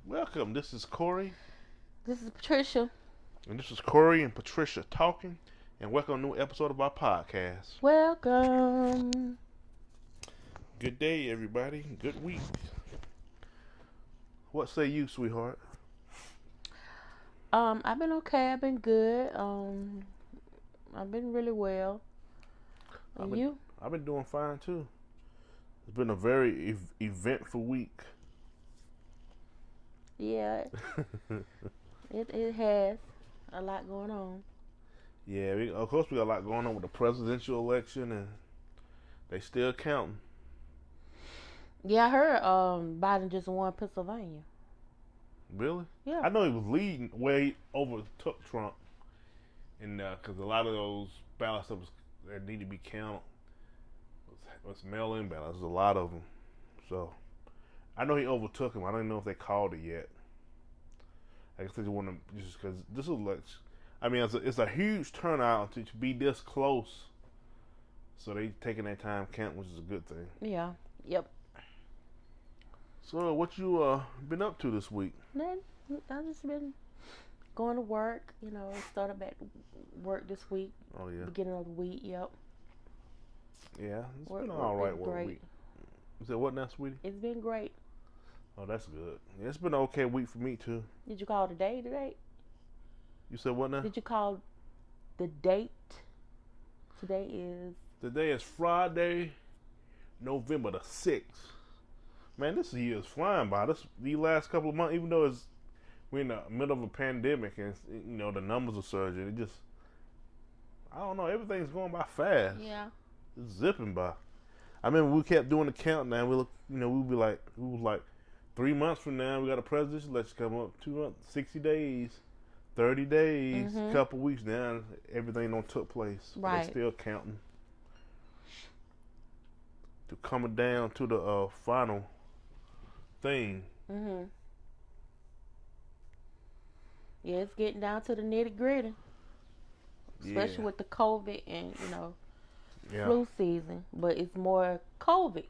Welcome. This is Corey, This is Patricia. and this is Corey and Patricia talking, and welcome to a new episode of our podcast. Welcome. Good day, everybody. Good week. What say you, sweetheart? I've been okay. I've been good. I've been really well. I've And been you? I've been doing fine too. It's been a very eventful week. Yeah, it has a lot going on. Yeah, of course we got a lot going on with the presidential election, and they still counting. Yeah, I heard Biden just won Pennsylvania. Really? Yeah. I know he was leading way overtook Trump, and because a lot of those ballots that need to be counted was mail-in ballots. There's a lot of them, so I know he overtook him. I don't know if they called it yet. I guess they just want to just because this election. I mean, it's a huge turnout to be this close, so they taking their time counting, which is a good thing. Yeah. Yep. So, what you been up to this week? Then I've just been going to work. Started back work this week. Oh yeah, Beginning of the week. Yep. yeah. It's Work, been all right been work great. week. You said what now, sweetie? It's been great. Oh, that's good. Yeah, it's been an okay week for me too. Did you call today? You said what now? Did you call the date? Today is Today is Friday, November the 6th. Man, this year is flying by. These last couple of months, even though we're in the middle of a pandemic and the numbers are surging, I don't know, everything's going by fast. yeah. It's zipping by. I remember we kept doing the countdown. We was like 3 months from now we got a presidential election coming up. 2 months, 60 days, 30 days, Mhm. couple weeks now. Everything don't took place. Right. They still counting. To coming down to the final thing. Mhm. Yeah, it's getting down to the nitty gritty, especially Yeah. with the COVID and Yeah. flu season. But it's more COVID.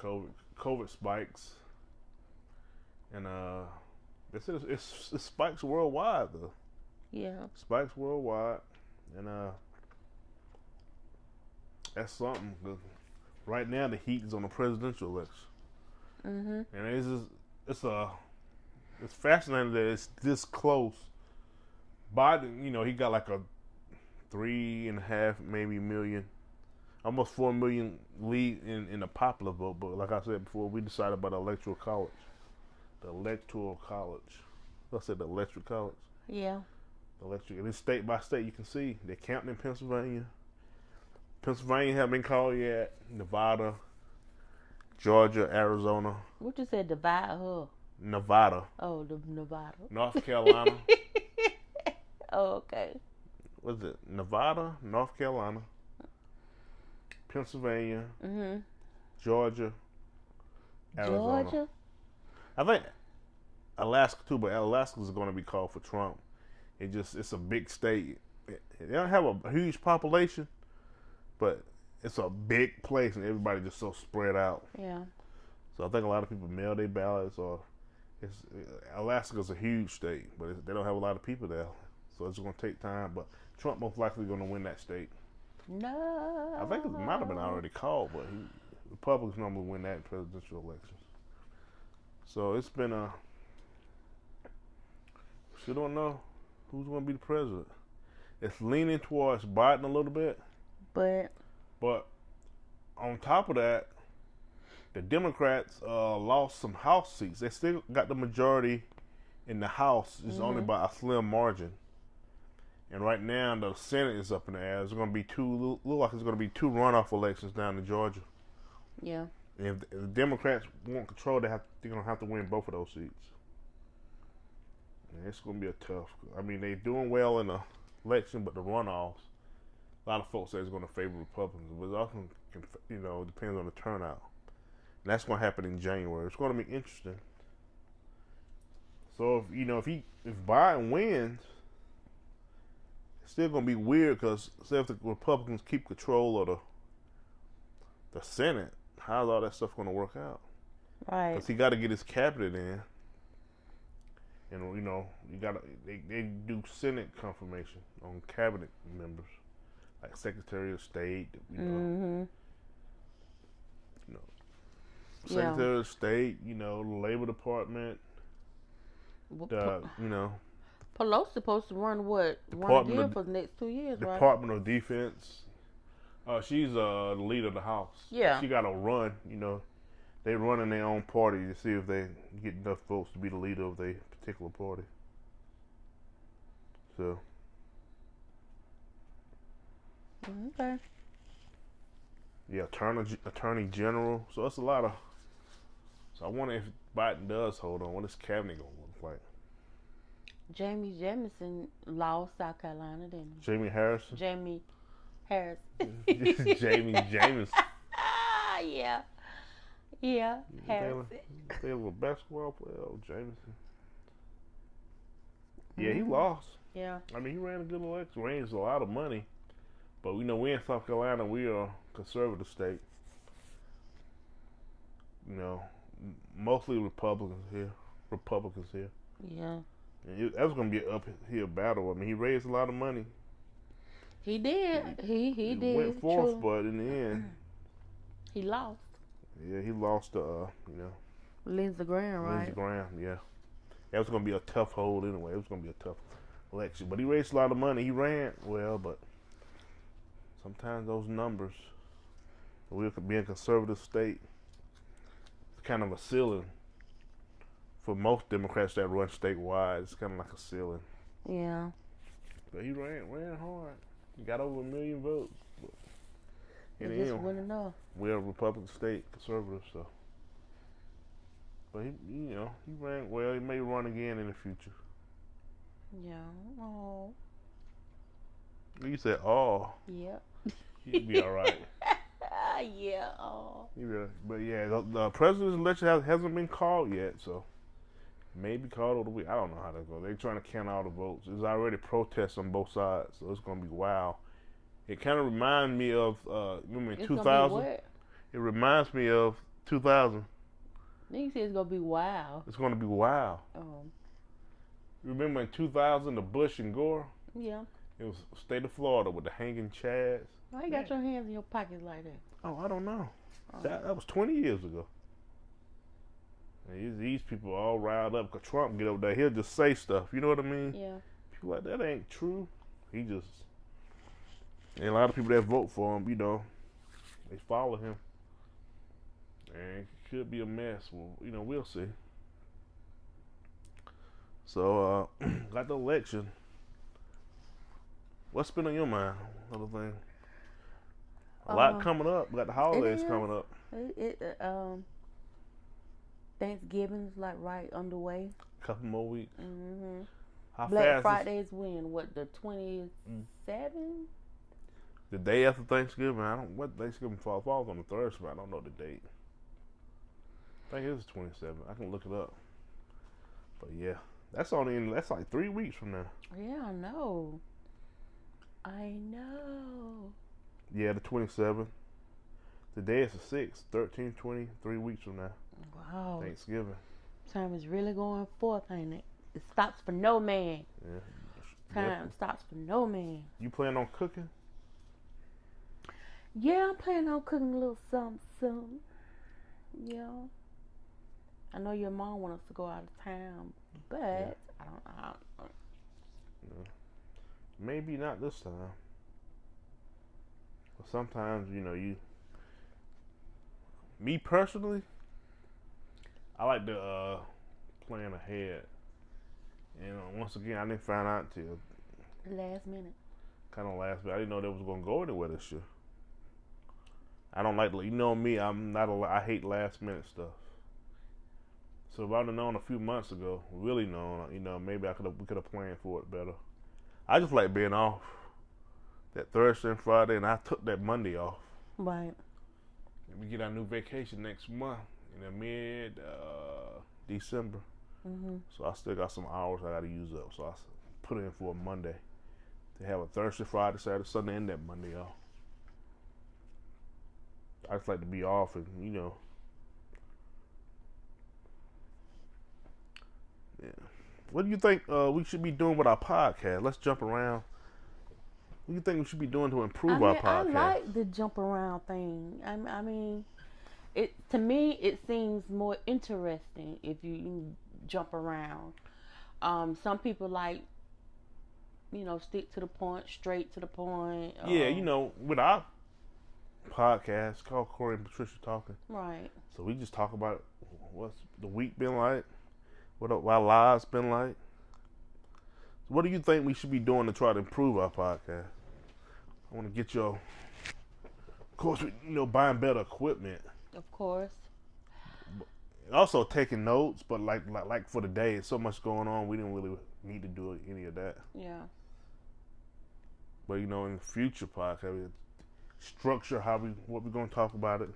COVID spikes, and they said it spikes worldwide though. Yeah. Spikes worldwide, and that's something. 'Cause right now the heat is on the presidential election, Mhm. and it's fascinating that it's this close. Biden, he got like a 3.5 maybe million, almost 4 million lead in the popular vote. But like I said before, we decided about the electoral college. The electoral college. I said the electoral college. Yeah. And it's state by state. You can see they're counting in Pennsylvania. Pennsylvania haven't been called yet. Nevada, Georgia, Arizona, What you said? Divide her. Nevada, Oh, the Nevada. North Carolina. Oh, okay. What's it? Nevada, North Carolina, Pennsylvania, Mhm. Georgia, Arizona. Georgia. I think Alaska too, but Alaska's going to be called for Trump. It's a big state. They don't have a huge population, but it's a big place, and everybody just so spread out. Yeah. So I think a lot of people mail their ballots, or Alaska's a huge state, but they don't have a lot of people there, so it's going to take time. But Trump most likely going to win that state. No. I think it might have been already called, but Republicans normally win that in presidential elections. So it's been still don't know who's going to be the president. It's leaning towards Biden a little bit, But but on top of that, the Democrats lost some House seats. They still got the majority in the House, it's only by a slim margin. And right now, the Senate is up in the air. It's going to be look like it's going to be two runoff elections down in Georgia. yeah. And if the Democrats want control, they're going to have to win both of those seats. And it's going to be a tough. I mean, they're doing well in the election, but the runoffs, a lot of folks say it's going to favor Republicans. But it also depends on the turnout. And that's going to happen in January. It's going to be interesting. So if Biden wins, it's still going to be weird because say if the Republicans keep control of the Senate, how's all that stuff going to work out? Right. Because he got to get his cabinet in, and you got they do Senate confirmation on cabinet members, like Secretary of State, you know, Yeah. Secretary of State, the Labor Department, Well, the Pelosi's supposed to run what? Run Department again of for the next 2 years, right? Department of Defense. She's the leader of the House. Yeah. She got to run. They run in their own party to see if they get enough votes to be the leader of their particular party. So. Okay. Yeah, attorney general. So it's a lot of. So I wonder if Biden does hold on, what his cabinet gonna look like? Jamie Jamison lost South Carolina, didn't he? Jamie Harrison. Jamie Harris. Jamie James. Yeah. Yeah. Harris. They have a basketball player, Jameson. Yeah, he lost. Yeah. I mean, he ran a good election, raised a lot of money. But we know we in South Carolina, we are a conservative state. Mostly Republicans here. Yeah. And that was going to be an uphill battle. I mean, he raised a lot of money. He did. He did. Went fourth, True. but in the end, he lost. Yeah, he lost to Lindsey Graham, right? Lindsey Graham, yeah. That was going to be a tough hold anyway. It was going to be a tough election. But he raised a lot of money. He ran well, but sometimes those numbers, we could be a conservative state, it's kind of a ceiling for most Democrats that run statewide. It's kind of like a ceiling. Yeah. But he ran hard. He got over 1 million votes. It just wasn't enough. We're a Republican state, conservative, so. But he ran well. He may run again in the future. Yeah. Oh. You said, "Oh." Yep. He'd be all right. Yeah. Oh. But yeah, the president's election hasn't been called yet, so maybe called over the week. I don't know how that goes. They're trying to count all the votes. There's already protests on both sides, so it's gonna be wild. It kind of reminds me of remember in 2000. It reminds me of 2000. Then you said it's gonna be wild. It's gonna be wild. Remember in 2000, the Bush and Gore? Yeah. It was state of Florida with the hanging chads. Why you got your hands in your pockets like that? Oh, I don't know. That was 20 years ago. And these people all riled up because Trump get over there. He'll just say stuff. You know what I mean? Yeah. People like, that ain't true. And a lot of people that vote for him, they follow him. And it could be a mess. Well, we'll see. So, got the election. What's been on your mind? Another thing. A lot coming up. We got the holidays coming up. Thanksgiving's like right underway. Couple more weeks. Mm-hmm. How Black fast Friday's when? What, the 27th? The day after Thanksgiving. What Thanksgiving falls on the Thursday, but I don't know the date. I think it's the 27th. I can look it up. But yeah, that's like 3 weeks from now. Yeah, I know. Yeah, the 27th. Today is the 6th, 13, 20, 3 weeks from now. Wow. Thanksgiving. Time is really going forth, ain't it? It stops for no man. Yeah. Time stops for no man. You plan on cooking? Yeah, I'm planning on cooking a little something. Yeah. I know your mom wants us to go out of town, but yeah. I don't know. Yeah. Maybe not this time. But sometimes, me personally, I like to plan ahead. And once again, I didn't find out until last minute. Kind of last minute. I didn't know they was gonna go anywhere this year. I don't like, me. I hate last minute stuff. So if I'd have known a few months ago, really known, maybe we could have planned for it better. I just like being off that Thursday and Friday, and I took that Monday off. Right. And we get our new vacation next month in the mid-December. Mm-hmm. So I still got some hours I got to use up. So I put in for a Monday to have a Thursday, Friday, Saturday, Sunday, and that Monday off. I just like to be off and, yeah. What do you think we should be doing with our podcast? Let's jump around. What do you think we should be doing to improve our podcast? I like the jump around thing. I mean, it to me it seems more interesting if you jump around. Some people like stick to the point, straight to the point. Yeah, with our podcast called Corey and Patricia Talking. Right. So we just talk about what's the week been like, what our lives been like. So what do you think we should be doing to try to improve our podcast? I want to get of course, buying better equipment. Of course. Also taking notes, but like for the day, it's so much going on, we didn't really need to do any of that. Yeah. But in the future podcast, structure what we're gonna talk about it,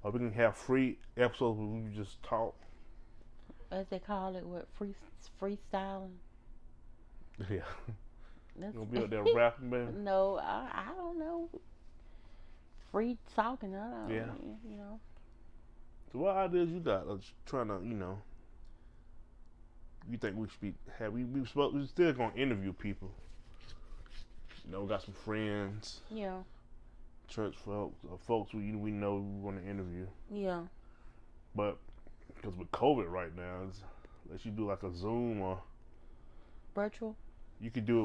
or we can have free episodes where we just talk. As they call it, freestyling. Yeah. That's You gonna be up there rapping, baby? No, I don't know. Free talking, I don't. Yeah. You know. So what ideas you got? Trying to, you think we should be we still gonna interview people. We got some friends. Yeah. Church folks we know we want to interview. Yeah. But because with COVID right now, unless you do like a Zoom or virtual, you could do it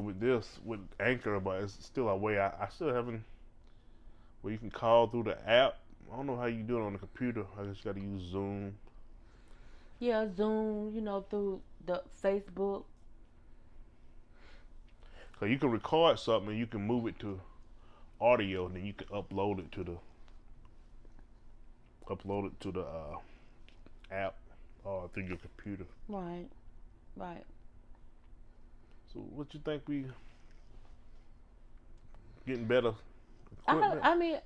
with Anchor, but it's still a way. I still haven't where you can call through the app. I don't know how you do it on the computer. I just got to use Zoom. Yeah, Zoom. Through the Facebook. So you can record something and you can move it to audio, and then you can upload it to the app or through your computer. Right. Right. So what you think we getting better equipment? I mean,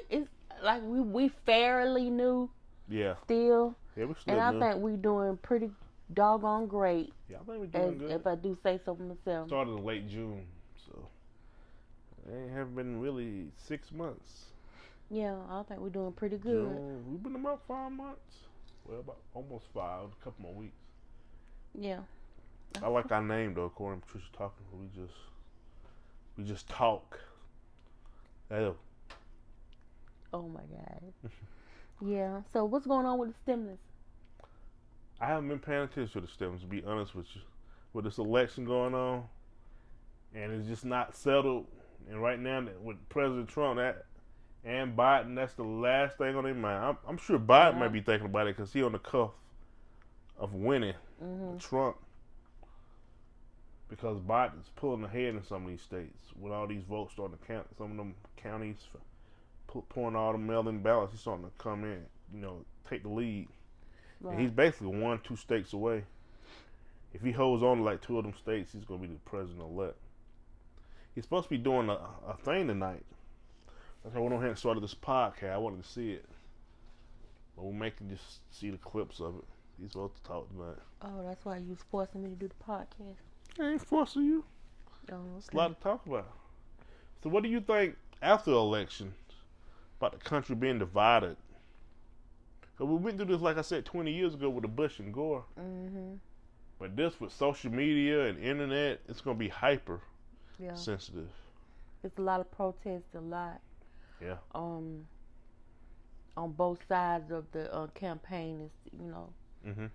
it's like we fairly new. Yeah. Still. Yeah, we still and new. I think we doing pretty doggone great. Yeah, I think we're doing good. If I do say so myself. Started in late June, so it haven't been really 6 months. Yeah, I think we're doing pretty good. June, we've been about 5 months. Well, about almost 5, a couple more weeks. Yeah. I like our name though, Corey and Patricia Talking. We just talk. Hell. Oh my God. Yeah. So what's going on with the stimulus? I haven't been paying attention to the stimulus, to be honest with you. With this election going on, and it's just not settled. And right now, with President Trump and Biden, that's the last thing on their mind. I'm sure Biden might be thinking about it because he's on the cuff of winning Trump. Because Biden's pulling ahead in some of these states with all these votes starting to count. Some of them counties pouring all the mail-in ballots. He's starting to come in, take the lead. Right. And he's basically 1-2 states away. If he holds on to like 2 of them states, he's going to be the president-elect. He's supposed to be doing a thing tonight. That's why I went on ahead and started this podcast. I wanted to see it. But we're making just see the clips of it. He's supposed to talk tonight. Oh, that's why you was forcing me to do the podcast. I ain't forcing you. Oh, okay. It's a lot to talk about. So what do you think after the election about the country being divided? Because we went through this, like I said, 20 years ago with the Bush and Gore. Mm-hmm. But this with social media and internet, it's going to be hyper sensitive. It's a lot of protests, a lot. Yeah. On both sides of the campaign, Mm-hmm.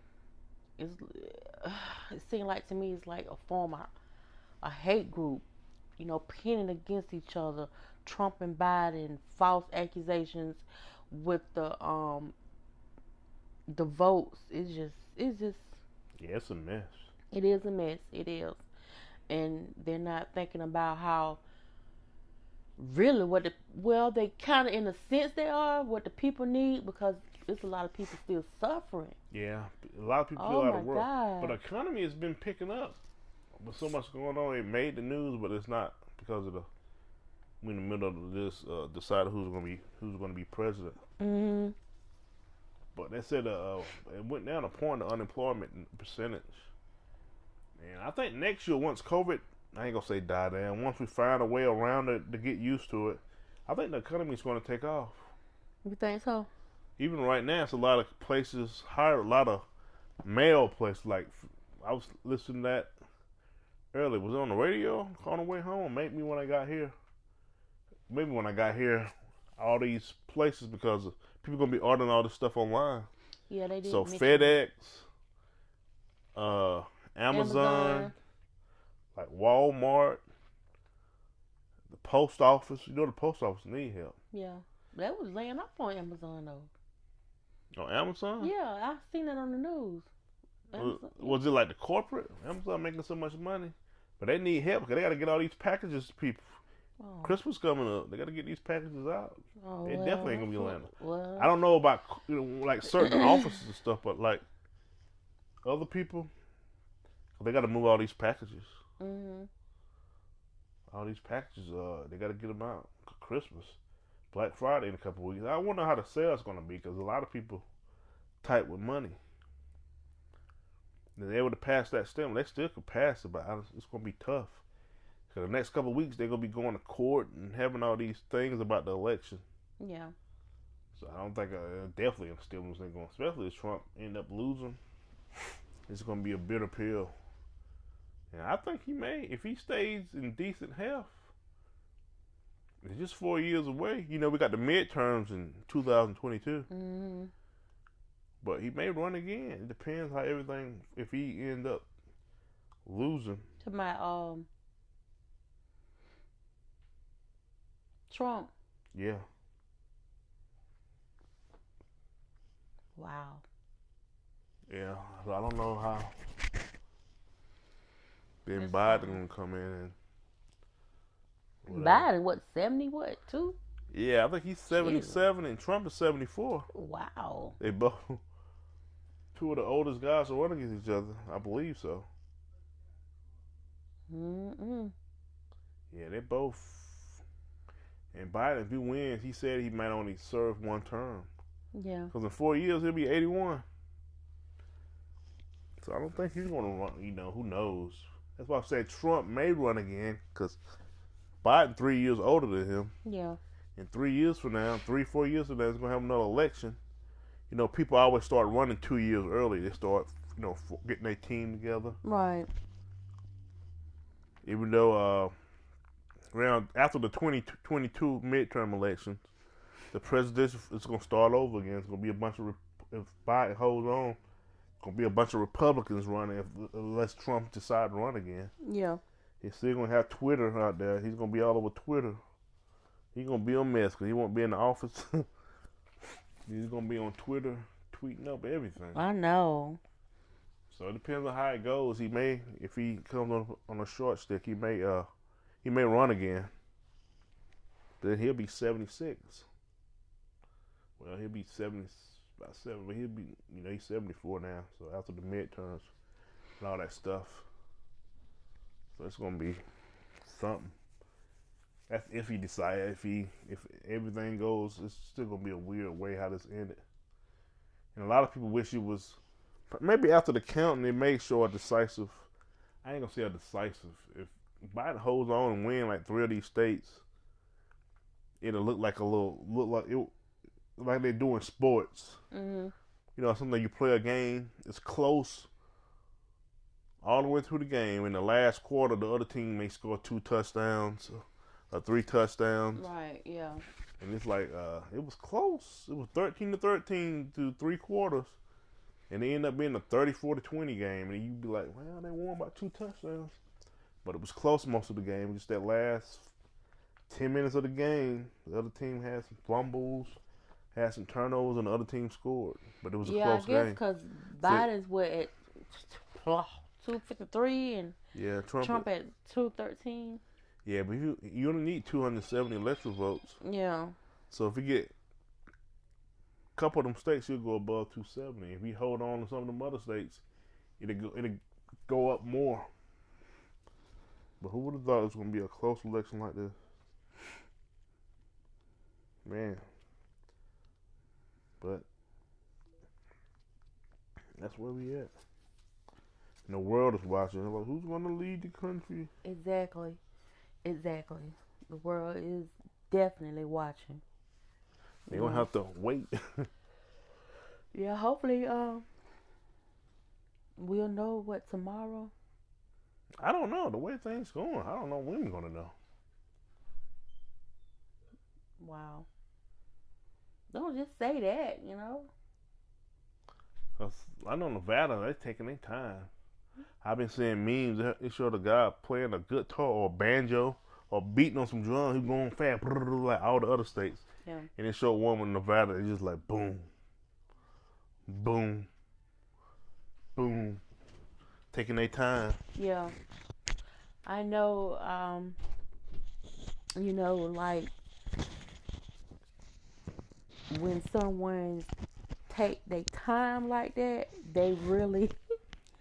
It seemed like to me it's like a form of a hate group, pinning against each other, Trump and Biden, false accusations with the votes. It's just yeah, it's a mess. It is a mess. It is, and they're not thinking about how really they kind of in a sense they are what the people need, because there's a lot of people still suffering. Yeah, a lot of people still out of work. God. But the economy has been picking up. With so much going on, it made the news, but it's not because of we're in the middle of this deciding who's going to be president. Mm-hmm. But they said it went down a point, the unemployment percentage. And I think next year, once COVID, I ain't gonna say die down, once we find a way around it to get used to it, I think the economy is going to take off. You think so? Even right now, it's a lot of places hire a lot of mail places like I was listening to that earlier. Was it on the radio on the way home? Maybe when I got here. Maybe when I got here, all these places because people gonna be ordering all this stuff online. Yeah, they did. So mention FedEx, Amazon, Amazon. like Walmart, the post office. You know the post office need help. Yeah, that was laying up on Amazon though. On Amazon? Yeah, I seen it on the news. Amazon, Was it like the corporate? Amazon making so much money, but they need help because they got to get all these packages to people. oh, Christmas coming up, they got to get these packages out. oh, They well, definitely ain't gonna be landing. Well, I don't know about like certain offices and stuff, but like other people, they got to move all these packages. hmm All these packages, they got to get them out. Christmas, Black Friday in a couple of weeks. I wonder how the sales gonna be because a lot of people tight with money. They're able to pass that stimulus. They still could pass it, but it's gonna be tough. Cause the next couple of weeks they're gonna be going to court and having all these things about the election. yeah, So I don't think definitely a stimulus ain't going, especially if Trump end up losing. It's gonna be a bitter pill. And I think he may, if he stays in decent health. It's just 4 years away. You know, we got the midterms in 2022. hmm But he may run again. It depends how everything, if he end up losing. to my Trump. Yeah. Wow. Yeah. So I don't know how then That's Biden gonna come in and whatever. Biden, what 70? What 2? Yeah, I think he's 77 and Trump is 74. Wow. They both two of the oldest guys are running against each other. I believe so. Mm-mm. Yeah, they both. And Biden, if he wins, he said he might only serve one term. Yeah. Because in 4 years, he'll be 81. So I don't think he's going to run. You know, who knows? That's why I said Trump may run again. Because Biden 3 years older than him. Yeah. And 3 years from now, 4 years from now, he's going to have another election. You know, people always start running 2 years early. They start, you know, getting their team together. Right. Even though around after the 2022 midterm elections, the presidential is going to start over again. It's going to be a bunch of, if Biden holds on, it's going to be a bunch of Republicans running unless Trump decides to run again. Yeah. He's still going to have Twitter out there. He's going to be all over Twitter. He's going to be a mess because he won't be in the office. He's going to be on Twitter tweeting up everything. I know. So it depends on how it goes. He may, if he comes on a short stick, he may run again. Then he'll be 76. Well, he'll be 70, about 7, but he'll be, you know, he's 74 now. So after the midterms and all that stuff, so it's gonna be something. That's if he decides. If everything goes, it's still gonna be a weird way how this ended. And a lot of people wish it was. Maybe after the counting, they may show a decisive. I ain't gonna say a decisive. If Biden holds on and win like 3 of these states, it'll look like like they do in sports. Mm-hmm. You know, something you play a game, it's close all the way through the game. In the last quarter, the other team may score 2 touchdowns or 3 touchdowns. Right. Yeah. And it's like it was close. It was 13-13 through 3 quarters. And it ended up being a 34-20 game. And you'd be like, well, they won by 2 touchdowns. But it was close most of the game. Just that last 10 minutes of the game, the other team had some fumbles, had some turnovers, and the other team scored. But it was a close game. Yeah, I guess because Biden's at 253 and Trump at 213. Yeah, but you only need 270 electoral votes. Yeah. So if you get a couple of them states, you'll go above 270. If you hold on to some of them other states, it'll go up more. But who would have thought it was going to be a close election like this? Man. But that's where we at. And the world is watching. Like, who's going to lead the country? Exactly. The world is definitely watching. They're going to have to wait. Yeah, hopefully We'll know what tomorrow. I don't know the way things going. I don't know when we're gonna know. Wow. Don't just say that, 'Cause I know Nevada, they taking their time. I've been seeing memes. They show the guy playing a guitar or a banjo or beating on some drums. He's going fast, like all the other states. Yeah. And they show one in Nevada. It's just like boom, boom, boom, taking their time. Yeah. I know, like when someone take their time like that, they really,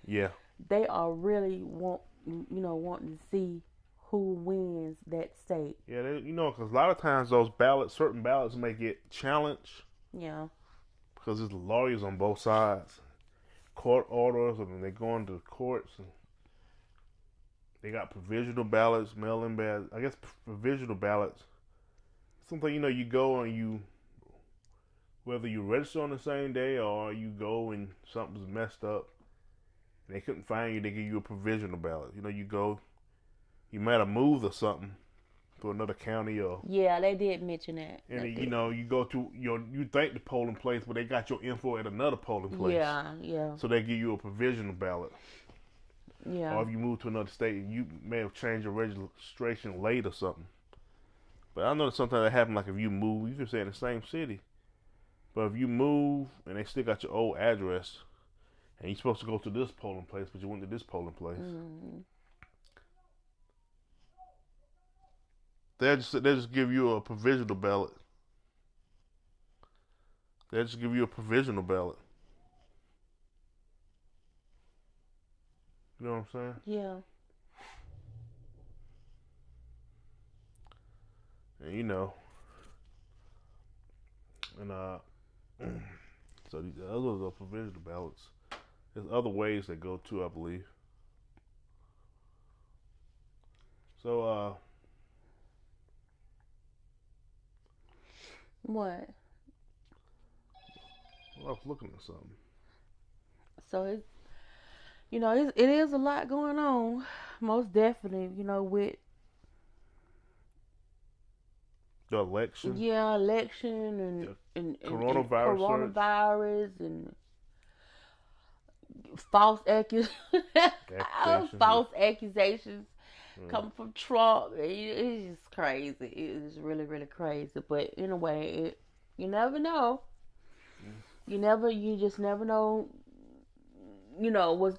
Yeah. they are really wanting to see who wins that state. Yeah, because a lot of times those ballots, certain ballots may get challenged Yeah. because there's lawyers on both sides, court orders, and they're going to the courts. And they got provisional ballots, mail-in ballots. I guess provisional ballots. Something you go and whether you register on the same day or you go and something's messed up, and they couldn't find you, they give you a provisional ballot. You go, you might have moved or something to another county or. Yeah, they did mention that. And you go to you think the polling place, but they got your info at another polling place. Yeah, yeah. So they give you a provisional ballot. Yeah. Or if you move to another state, you may have changed your registration late or something. But I know that sometimes that happens. Like if you move, you can stay in the same city, but if you move and they still got your old address, and you're supposed to go to this polling place, but you went to this polling place. Mm. They just give you a provisional ballot. They just give you a provisional ballot. You know what I'm saying? Yeah. And so these others are provisional ballots. There's other ways they go too, I believe. So What? I was looking at something. So it is a lot going on, most definitely. With The election. yeah, election and Coronavirus and false false accusations coming from Trump. It's just crazy. It's really, really crazy. But in a way, you never know. You just never know. What's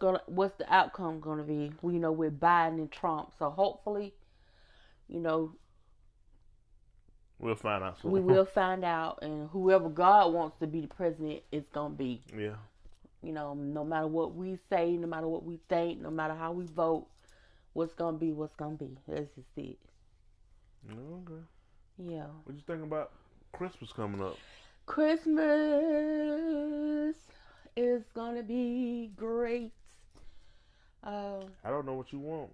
the outcome gonna be? With Biden and Trump. So hopefully, We'll find out soon. we will find out, and whoever God wants to be the president, it's gonna be. Yeah. No matter what we say, no matter what we think, no matter how we vote, what's gonna be, what's gonna be. That's just it. Okay. Yeah. What you think about Christmas coming up? Christmas is gonna be great. I don't know what you want.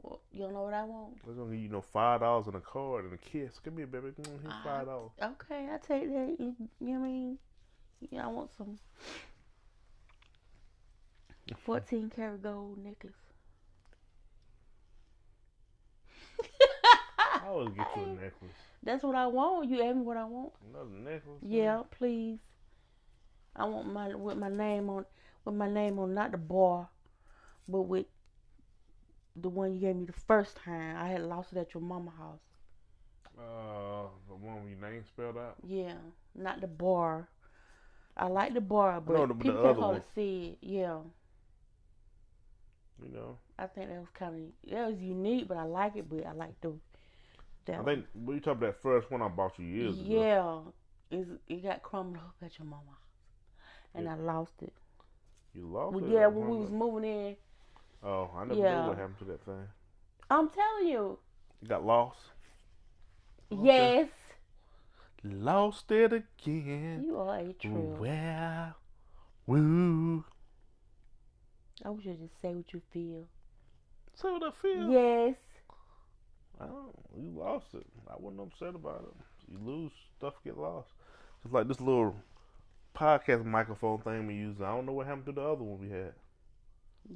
Well, you don't know what I want? They're gonna give you $5 and a card and a kiss. Come here, baby. Here's $5. Okay, I take that. You know what I mean? Yeah, I want some 14-karat gold necklace. I always get you a necklace. That's what I want. You asked me what I want. Another necklace? Yeah, please. I want with my name on, not the bar, but with the one you gave me the first time. I had lost it at your mama's house. The one with your name spelled out? Yeah, not the bar. I like the bar, but people can hardly see it. Yeah. I think that was unique, but I like it. But I like that. I think when you talk about that first one I bought you years ago. Yeah, it got crumbled up at your mama's house, and I lost it. You lost it? Yeah, when we was moving in. Oh, I never knew what happened to that thing. I'm telling you. You got lost? Yes. Lost it again. You are a true. Well, woo. I wish you just say what you feel. Say what I feel? Yes. Oh, you lost it. I wasn't upset about it. You lose, stuff get lost. Just like this little podcast microphone thing we use. I don't know what happened to the other one we had.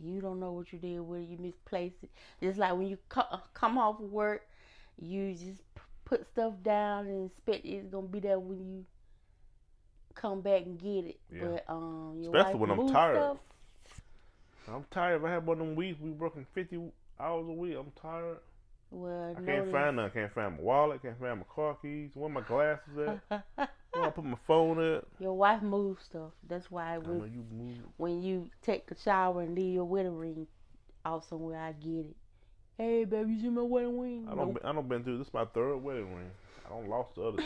You don't know what you did with it. You misplaced it. Just like when you come off of work, you just put stuff down and expect it's gonna be there when you come back and get it. Yeah. But your Especially wife when I'm moved tired. stuff. I'm tired. If I had one of them weeks, we working 50 hours a week. I'm tired. Well, I can't find none. I can't find my wallet. Can't find my car keys. Where my glasses at? Where I put my phone at? Your wife moved stuff. That's why I know you moved. when you take a shower and leave your wedding ring out somewhere, I get it. Hey, baby, you see my wedding ring? I don't been through. This is my third wedding ring. I don't lost the other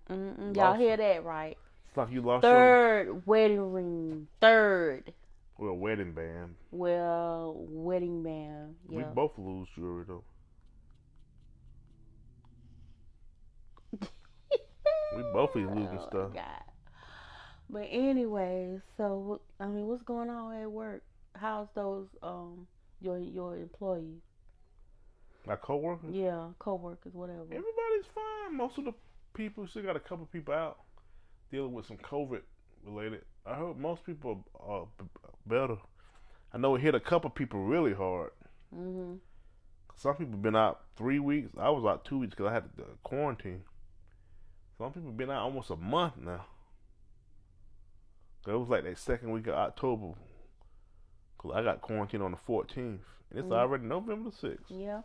two. Y'all hear that right? It's like you lost Third wedding ring. Third. Well, wedding band. Well, wedding band. Yeah. We both lose jewelry though. We both be losing stuff. God. But anyway, so I mean, what's going on at work? How's those your employees? My coworkers? Yeah, coworkers, whatever. Everybody's fine. Most of the people still got a couple people out dealing with some COVID related. I heard most people are better. I know it hit a couple people really hard. Mhm. Some people been out 3 weeks. I was out 2 weeks because I had to quarantine. Some people been out almost a month now. It was like that second week of October. Cause I got quarantined on the 14th, and it's already November the 6th. Yeah.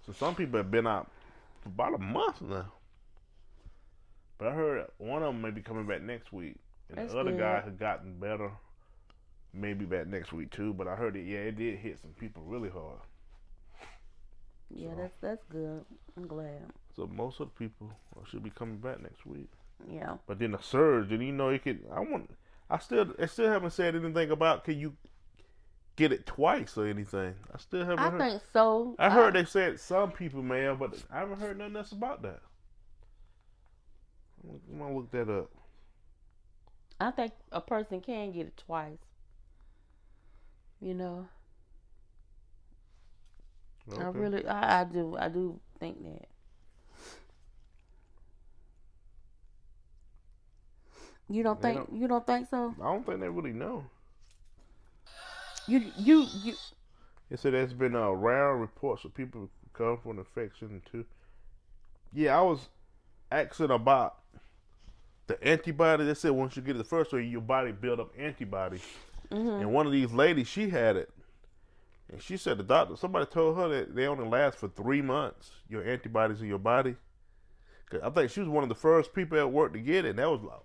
So some people have been out for about a month now. But I heard one of them may be coming back next week, and That's the other good. guy has gotten better, maybe back next week too. But I heard it did hit some people really hard. Yeah, So- that's good. I'm glad. So most of the people should be coming back next week. Yeah. But then the surge, and you know, it could. I still haven't said anything about can you get it twice or anything. I still haven't I heard. think so. I heard they said some people may have, but I haven't heard nothing else about that. I'm gonna look that up. I think a person can get it twice. You know. Okay. I do think that. You don't think so? I don't think they really know. You They said there's been rare reports of people recovering from the infection too. Yeah, I was asking about the antibody. They said once you get it the first one, your body build up antibodies. And one of these ladies, she had it, and she said somebody told her that they only last for 3 months. Your antibodies in your body. 'Cause I think she was one of the first people at work to get it. And that was like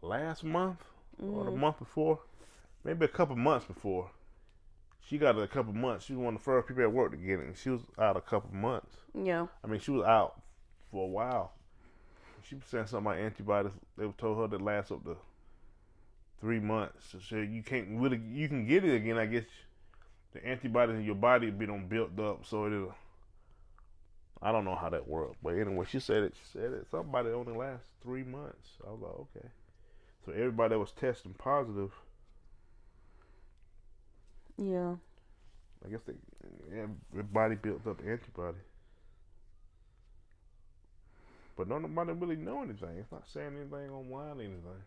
last month or the month before, maybe a couple months before. She got it a couple months. She was one of the first people at work to get it, and she was out a couple months. Yeah. I mean, she was out for a while. She was saying something about antibodies. They told her that lasts up to 3 months. So you can't really, you can get it again. I guess the antibodies in your body be done built up, so it'll. I don't know how that works, but anyway, she said it. She said it. Somebody only lasts 3 months. I was like, okay. So everybody that was testing positive, Yeah. I guess their body built up antibody. But nobody really know anything. It's not saying anything online or anything.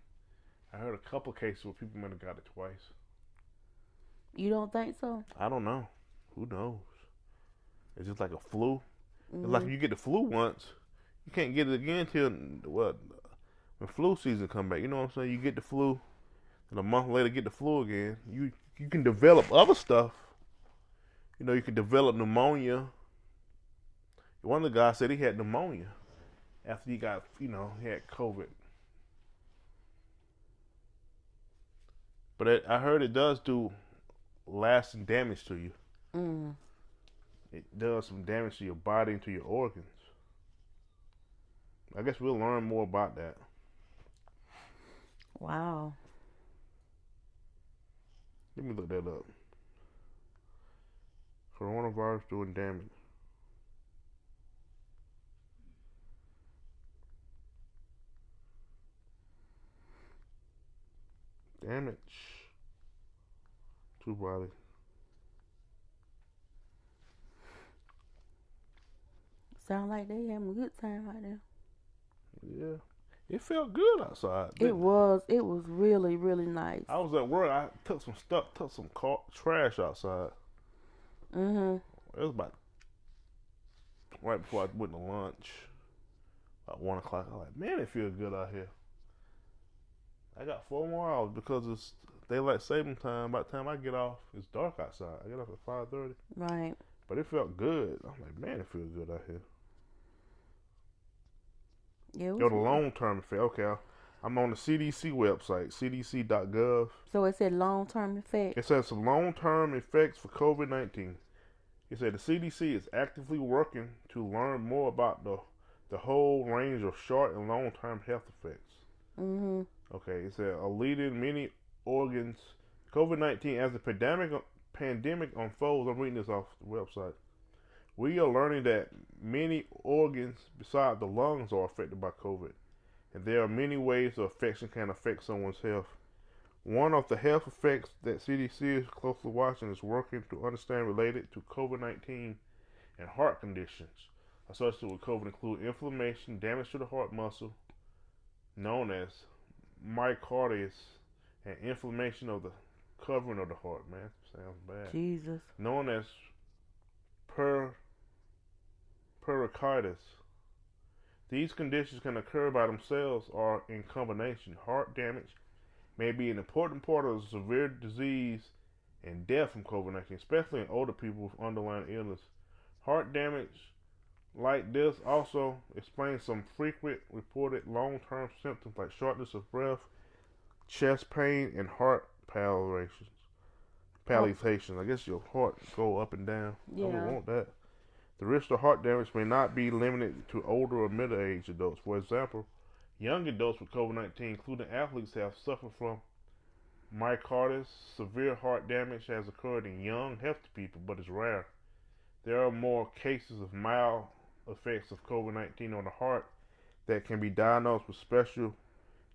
I heard a couple cases where people might have got it twice. You don't think so? I don't know. Who knows? It's just like a flu. It's like if you get the flu once, you can't get it again till what? When flu season come back. You know what I'm saying? You get the flu, and a month later get the flu again. You can develop other stuff. You know, you can develop pneumonia. One of the guys said he had pneumonia after he got, he had COVID. But I heard it does do lasting damage to you. Mm. It does some damage to your body and to your organs. I guess we'll learn more about that. Wow. Let me look that up. Coronavirus doing damage. Damage to body. Sound like they having a good time right now. Yeah. It felt good outside. It was really, really nice. I was at work. I took some trash outside. Mhm. It was about right before I went to lunch. About 1 o'clock. I was like, man, it feels good out here. I got 4 more hours because it's daylight saving time. By the time I get off, it's dark outside. I get off at 5:30. Right. But it felt good. I'm like, man, it feels good out here. Yeah. The long-term effect. Okay, I'm on the CDC website, cdc.gov. So it said long-term effect. It says some long-term effects for COVID-19. It said the CDC is actively working to learn more about the whole range of short and long-term health effects. Mhm. Okay, it said leading many organs. COVID-19 as the pandemic unfolds. I'm reading this off the website. We are learning that many organs besides the lungs are affected by COVID, and there are many ways the infection can affect someone's health. One of the health effects that CDC is closely watching is working to understand related to COVID-19 and heart conditions associated with COVID include inflammation, damage to the heart muscle, known as myocarditis, and inflammation of the covering of the heart. Man, sounds bad. Jesus. Known as pericarditis. These conditions can occur by themselves or in combination. Heart damage may be an important part of severe disease and death from COVID-19, especially in older people with underlying illness. Heart damage like this also explains some frequent reported long-term symptoms like shortness of breath, chest pain, and heart palpitations. I guess your heart go up and down. Yeah. I don't want that. The risk of heart damage may not be limited to older or middle-aged adults. For example, young adults with COVID-19, including athletes, have suffered from myocarditis. Severe heart damage has occurred in young, healthy people, but is rare. There are more cases of mild effects of COVID-19 on the heart that can be diagnosed with special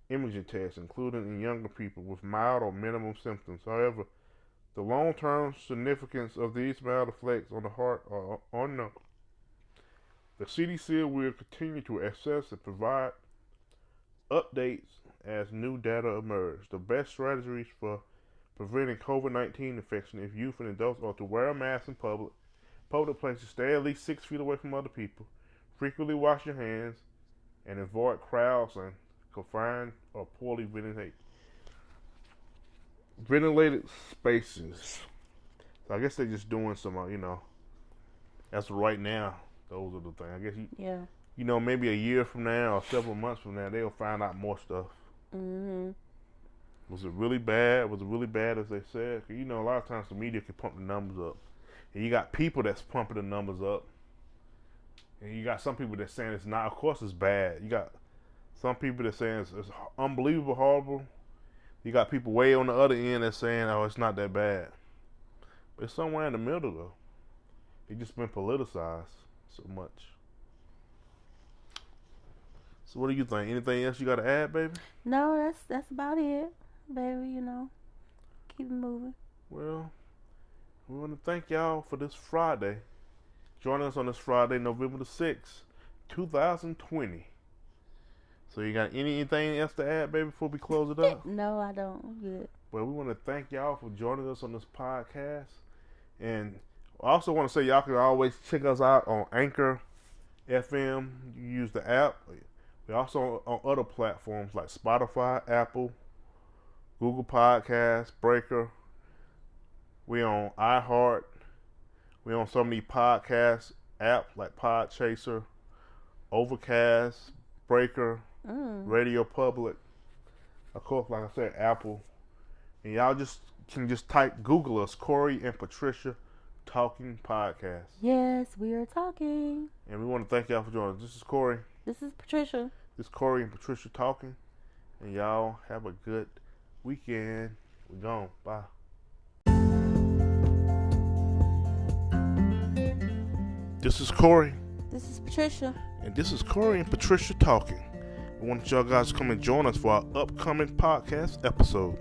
imaging tests, including in younger people with mild or minimum symptoms. However, the long-term significance of these mild effects on the heart are unknown. The CDC will continue to assess and provide updates as new data emerge. The best strategies for preventing COVID-19 infection if youth and adults are to wear a mask in public places, stay at least 6 feet away from other people, frequently wash your hands, and avoid crowds and confined or poorly ventilated spaces. So I guess they're just doing some, as of right now, those are the things. I guess maybe a year from now or several months from now, they'll find out more stuff. Mhm. Was it really bad? Was it really bad as they said? 'Cause, a lot of times the media can pump the numbers up, and you got people that's pumping the numbers up, and you got some people that's saying it's not. Of course, it's bad. You got some people that's saying it's unbelievable, horrible. You got people way on the other end that's saying, oh, it's not that bad. But it's somewhere in the middle, though. It's just been politicized so much. So what do you think? Anything else you got to add, baby? No, that's about it, baby. Keep it moving. Well, we want to thank y'all for this Friday. Join us on this Friday, November the 6th, 2020. So you got anything else to add, baby, before we close it up? No, I don't. I'm good. Well, we want to thank y'all for joining us on this podcast. And I also want to say y'all can always check us out on Anchor FM. You use the app. We're also on other platforms like Spotify, Apple, Google Podcasts, Breaker. We're on iHeart. We're on so many podcast apps like Podchaser, Overcast, Breaker, Radio Public. Of course, like I said, Apple. And y'all can type, Google us, Corey and Patricia Talking Podcast. Yes, we are talking. And we want to thank y'all for joining us. This is Corey. This is Patricia. This is Corey and Patricia Talking. And y'all have a good weekend. We're gone. Bye. This is Corey. This is Patricia. And this is Corey and Patricia Talking. We want y'all guys to come and join us for our upcoming podcast episode.